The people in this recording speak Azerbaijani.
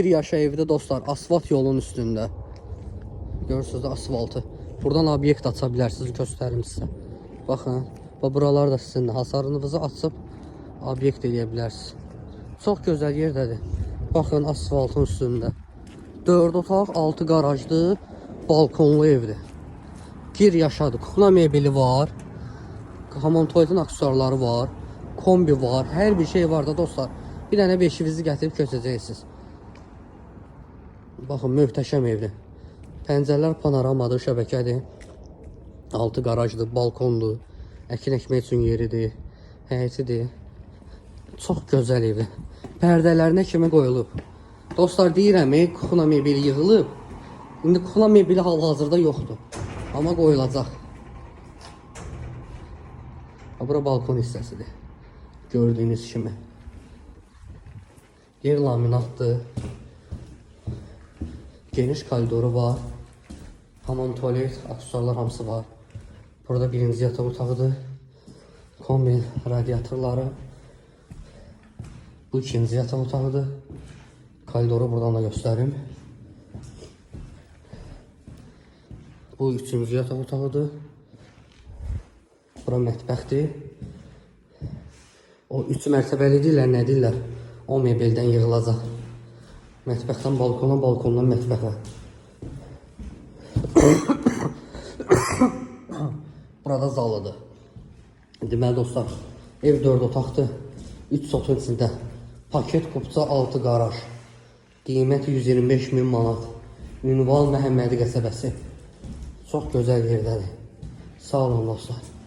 Bir yaşa evdə dostlar, asfalt yolun üstündə. Görürsünüz asfaltı. Buradan obyekt aça bilərsiniz, göstərim sizə. Baxın, buralar da sizin hasarınızı açıb obyekt eləyə bilərsiniz. Çox gözəl yerdədir. Baxın, asfaltın üstündə. 4 otaq, 6 qarajlı, balkonlu evdir. Gir yaşadı. Kukla mebeli var. Hamam tualetin aksesuarları var. Kombi var. Hər bir şey var da dostlar. Bir dənə beşivizi gətirib köçəcəksiniz. Baxın, möhtəşəm evdir. Pəncərələr panoramadır, şəbəkədir. Altı qarajdır, balkondur. Əkin əkmək üçün yeridir. Həyətidir. Çox gözəl evdir. Pərdələrinə kimi qoyulub. Dostlar, deyirəm, kukla mebeli yığılıb. İndi kukla mebeli hal-hazırda yoxdur. Amma qoyulacaq. Bura balkon hissəsidir. Gördüyünüz kimi. Yer laminatdır. Geniş koridoru var. Hamam tuvalet, aksesuarlar hamısı var. Burada birinci yataq otağıdır. Kombi radiatorları. Bu ikinci yataq otağıdır. Koridoru buradan da göstərim. Bu üçüncü yataq otağıdır. Bura mətbəxdir. O 3 mərtəbəli deyirlər, nə deyirlər? O mebeldən yığılacaq. Mətbəxdən balkona, balkondan mətbəxə. Burada zalıdır. Deməli dostlar, ev 4 otaqdır. 3 sotun içində. Paket kupça 6 qaraj. Qiyməti 125.000 manat. Ünvan Məhəmmədi qəsəbəsi. Çox gözəl yerdədir. Sağ olun dostlar.